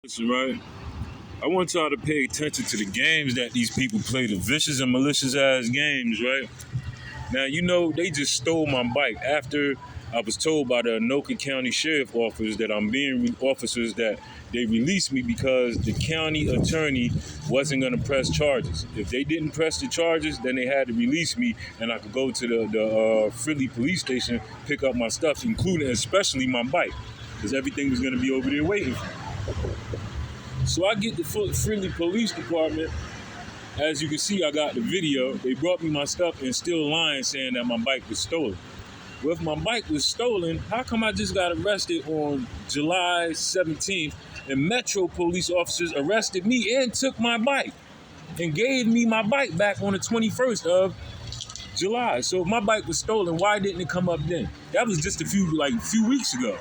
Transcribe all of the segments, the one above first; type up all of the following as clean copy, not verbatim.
Listen, right? I want y'all to pay attention to the games that these people play, the vicious and malicious ass games, right? Now, they just stole my bike after I was told by the Anoka County Sheriff officers that officers that they released me because the county attorney wasn't going to press charges. If they didn't press the charges, then they had to release me, and I could go to the Fridley police station, pick up my stuff, including especially my bike, because everything was going to be over there waiting for me. So I get the Fridley Police Department. As you can see, I got the video. They brought me my stuff and still lying, saying that my bike was stolen. Well, if my bike was stolen, how come I just got arrested on July 17th and Metro police officers arrested me and took my bike and gave me my bike back on the 21st of July? So if my bike was stolen, why didn't it come up then? That was just a few weeks ago.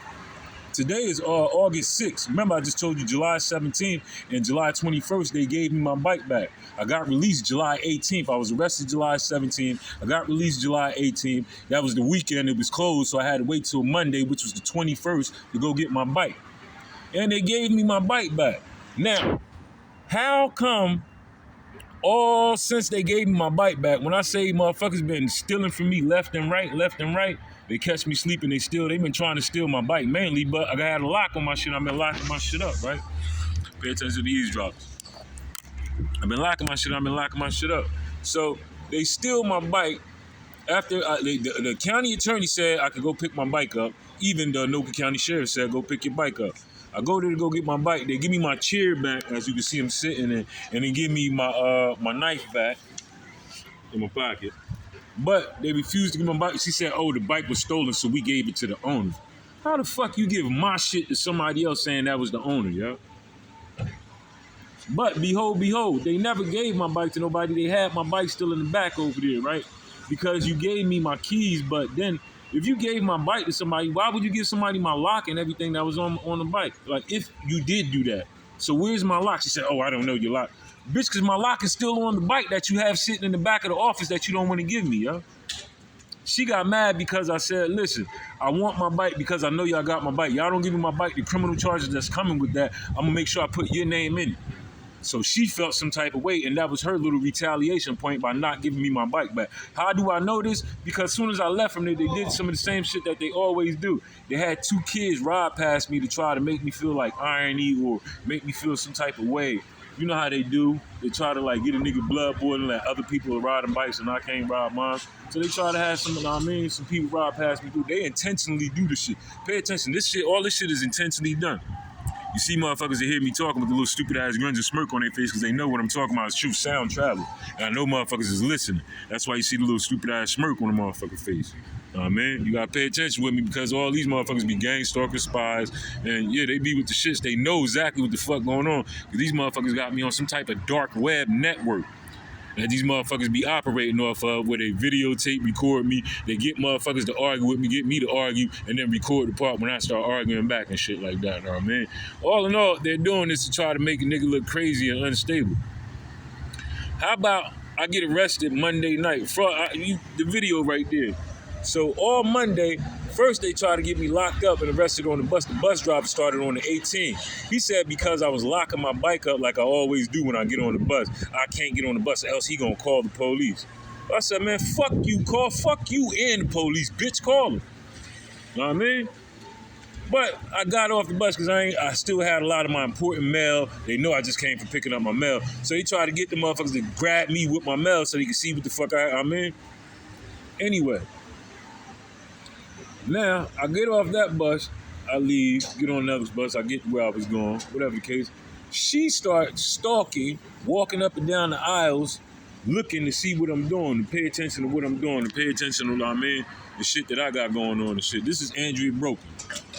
Today is August 6th. Remember, I just told you July 17th and July 21st, they gave me my bike back. I got released July 18th. I was arrested July 17th. I got released July 18th. That was the weekend. It was closed, so I had to wait till Monday, which was the 21st, to go get my bike. And they gave me my bike back. Now, how come since they gave me my bike back, when I say motherfuckers been stealing from me left and right, they catch me sleeping, they've been trying to steal my bike mainly, but I had a lock on my shit. I've been locking my shit up, right? Pay attention to the eavesdroppers. I've been locking my shit up. So they steal my bike after the county attorney said I could go pick my bike up. Even the Anoka County Sheriff said, go pick your bike up. I go there to go get my bike. They give me my chair back, as you can see I'm sitting in, and they give me my knife back in my pocket. But they refused to give my bike. She said, the bike was stolen, so we gave it to the owner. How the fuck you give my shit to somebody else saying that was the owner, yo? But behold, they never gave my bike to nobody. They had my bike still in the back over there, right? Because you gave me my keys, but then if you gave my bike to somebody, why would you give somebody my lock and everything that was on the bike? Like, if you did do that. So where's my lock? She said, I don't know your lock. Bitch, because my lock is still on the bike that you have sitting in the back of the office that you don't want to give me, yo. She got mad because I said, listen, I want my bike because I know y'all got my bike. Y'all don't give me my bike, the criminal charges that's coming with that, I'm going to make sure I put your name in it. So she felt some type of way, and that was her little retaliation point by not giving me my bike back. How do I know this? Because as soon as I left from there, they did some of the same shit that they always do. They had 2 kids ride past me to try to make me feel like irony or make me feel some type of way. You know how they do. They try to get a nigga blood boiling, like other people are riding bikes and I can't ride mine. So they try to have some people ride past me. They intentionally do this shit. Pay attention. All this shit is intentionally done. You see motherfuckers that hear me talking with the little stupid ass grins and smirk on their face because they know what I'm talking about is true sound travel. And I know motherfuckers is listening. That's why you see the little stupid ass smirk on the motherfucker's face. Man, you gotta pay attention with me because all these motherfuckers be gang stalkers, spies, and yeah, they be with the shits. They know exactly what the fuck going on because these motherfuckers got me on some type of dark web network that these motherfuckers be operating off of, where they videotape, record me, they get motherfuckers to argue with me, get me to argue, and then record the part when I start arguing back and shit like that, man. All in all, they're doing this to try to make a nigga look crazy and unstable. How about I get arrested Monday night? The video right there. So all Monday, first they tried to get me locked up and arrested on the bus. The bus driver started on the 18th. He said because I was locking my bike up like I always do when I get on the bus, I can't get on the bus, else he gonna call the police. I said, man, fuck you and the police, bitch, call them. Know what I mean? But I got off the bus because I still had a lot of my important mail. They know I just came from picking up my mail. So they tried to get the motherfuckers to grab me with my mail so they could see what the fuck I mean. Anyway. Now, I get off that bus, I leave, get on another bus, I get to where I was going, whatever the case. She starts stalking, walking up and down the aisles, looking to see what I'm doing, to pay attention to what I'm doing, to pay attention to what I mean, the shit that I got going on and shit. This is Andrea Broken.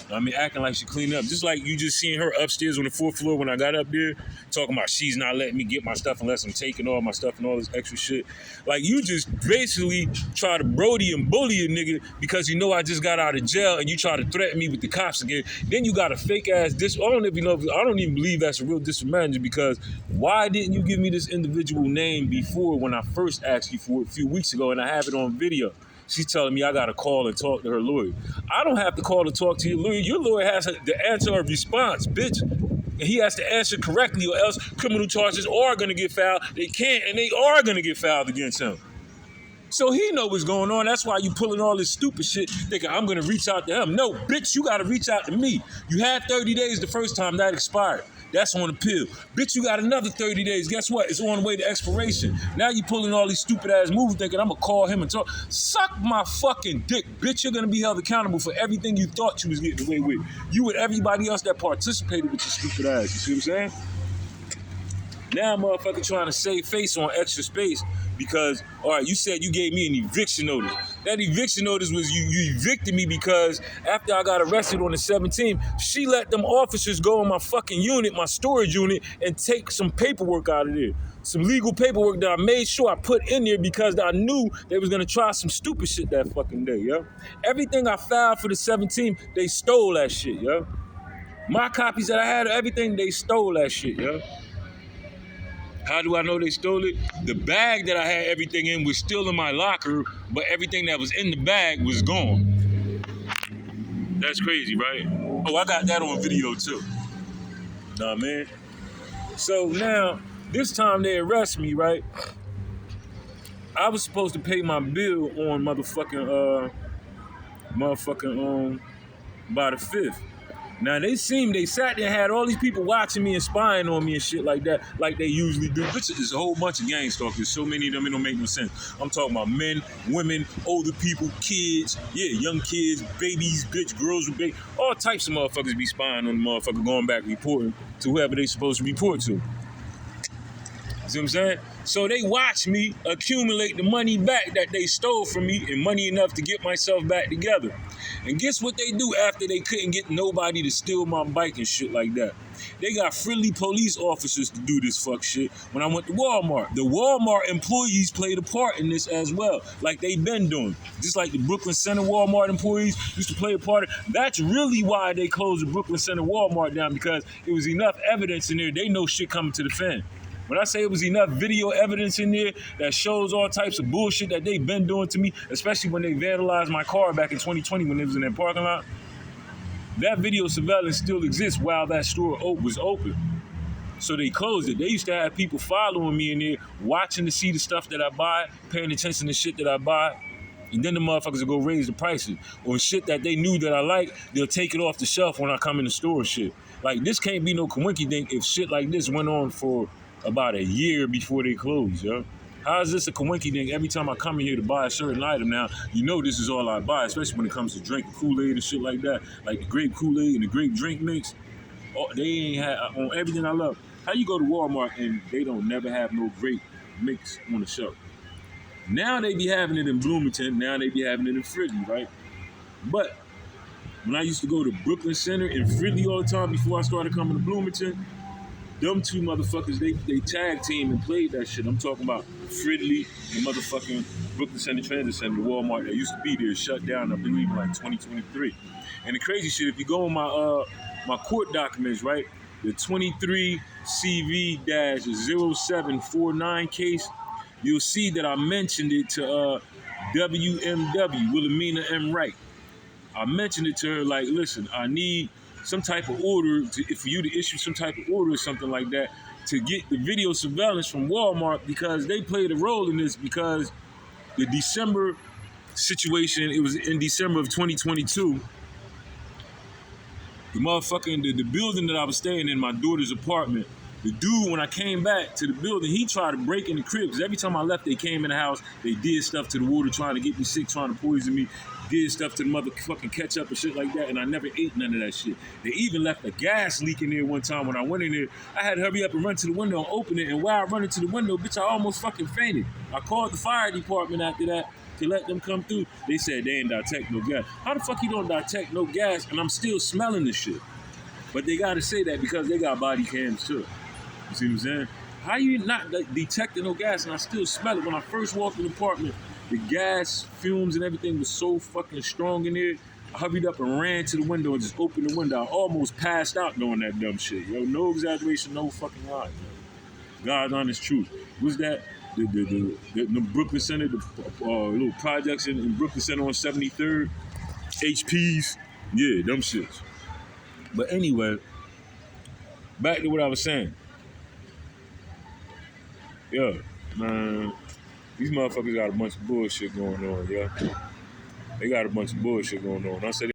Acting like she cleaned up. Just like you just seen her upstairs on the 4th floor when I got up there, talking about she's not letting me get my stuff unless I'm taking all my stuff and all this extra shit. Like, you just basically try to Brody and bully a nigga because you know I just got out of jail and you try to threaten me with the cops again. Then you got a fake ass I don't even believe that's a real disadvantage because why didn't you give me this individual name before when I first asked you for it a few weeks ago and I have it on video? She's telling me I got to call and talk to her lawyer. I don't have to call and talk to your lawyer. Your lawyer has to answer a response, bitch. And he has to answer correctly or else criminal charges are going to get filed. They can't and they are going to get filed against him. So he know what's going on. That's why you pulling all this stupid shit thinking I'm going to reach out to him. No, bitch, you got to reach out to me. You had 30 days the first time. That expired. That's on appeal. Bitch, you got another 30 days. Guess what? It's on the way to expiration. Now you pulling all these stupid ass moves thinking I'm going to call him and talk. Suck my fucking dick, bitch. You're going to be held accountable for everything you thought you was getting away with. You and everybody else that participated with your stupid ass. You see what I'm saying? Now motherfucker trying to save face on Extra Space because, all right, you said you gave me an eviction notice. That eviction notice was you evicted me because after I got arrested on the 17th, she let them officers go in my fucking unit, my storage unit, and take some paperwork out of there. Some legal paperwork that I made sure I put in there because I knew they was going to try some stupid shit that fucking day, yo. Everything I filed for the 17th, they stole that shit, yo. My copies that I had of everything, they stole that shit, yo. How do I know they stole it? The bag that I had everything in was still in my locker, but everything that was in the bag was gone. That's crazy, right? Oh, I got that on video too. Nah, man. So now, this time they arrest me, right? I was supposed to pay my bill on by the 5th. Now they sat there and had all these people watching me and spying on me and shit like that, like they usually do. Bitch, there's a whole bunch of gang stalkers. So many of them, it don't make no sense. I'm talking about men, women, older people, kids, yeah, young kids, babies, bitch, girls with babies. All types of motherfuckers be spying on the motherfucker going back reporting to whoever they supposed to report to. You see what I'm saying? So they watch me accumulate the money back that they stole from me and money enough to get myself back together. And guess what they do after they couldn't get nobody to steal my bike and shit like that? They got friendly police officers to do this fuck shit when I went to Walmart. The Walmart employees played a part in this as well, like they been doing. Just like the Brooklyn Center Walmart employees used to play a part. That's really why they closed the Brooklyn Center Walmart down, because it was enough evidence in there. They know shit coming to the fan. When I say it was enough video evidence in there that shows all types of bullshit that they've been doing to me, especially when they vandalized my car back in 2020 when it was in that parking lot, that video surveillance still exists while that store was open. So they closed it. They used to have people following me in there, watching to see the stuff that I buy, paying attention to shit that I buy, and then the motherfuckers will go raise the prices. Or shit that they knew that I like, they'll take it off the shelf when I come in the store and shit. Like, this can't be no coinky dink if shit like this went on for about a year before they closed, yo. How is this a coinky dink? Every time I come in here to buy a certain item now, you know this is all I buy, especially when it comes to drinking Kool-Aid and shit like that, like the grape Kool-Aid and the grape drink mix. Oh, they ain't had on everything I love. How you go to Walmart and they don't never have no grape mix on the shelf? Now they be having it in Bloomington, now they be having it in Fridley, right? But when I used to go to Brooklyn Center and Fridley all the time before I started coming to Bloomington, them two motherfuckers, they tag team and played that shit. I'm talking about Fridley and motherfucking Brooklyn Center Transit Center, the Walmart that used to be there, shut down, I believe, in like 2023. And the crazy shit, if you go on my court documents, right, the 23 CV-0749 case, you'll see that I mentioned it to WMW, Wilhelmina M. Wright. I mentioned it to her like, listen, I need some type of order for you to issue some type of order or something like that to get the video surveillance from Walmart, because they played a role in this, because the December situation, it was in December of 2022, the motherfucking, the building that I was staying in, my daughter's apartment, the dude, when I came back to the building, he tried to break in the crib, because every time I left, they came in the house, they did stuff to the water, trying to get me sick, trying to poison me, did stuff to the motherfucking ketchup and shit like that, and I never ate none of that shit. They even left a gas leak in there one time when I went in there. I had to hurry up and run to the window and open it, and while I run into the window, bitch, I almost fucking fainted. I called the fire department after that to let them come through. They said they ain't detect no gas. How the fuck you don't detect no gas and I'm still smelling this shit? But they gotta say that because they got body cams too. You see what I'm saying? How you not detecting no gas and I still smell it? When I first walked in the apartment, the gas fumes and everything was so fucking strong in there. I hurried up and ran to the window and just opened the window. I almost passed out doing that dumb shit, yo. No exaggeration, no fucking lie, yo. God's honest truth. Was that the Brooklyn Center, the little projects in Brooklyn Center on 73rd, HPs, yeah, them shits. But anyway, back to what I was saying. Yeah, man. These motherfuckers got a bunch of bullshit going on, yeah. They got a bunch of bullshit going on. I said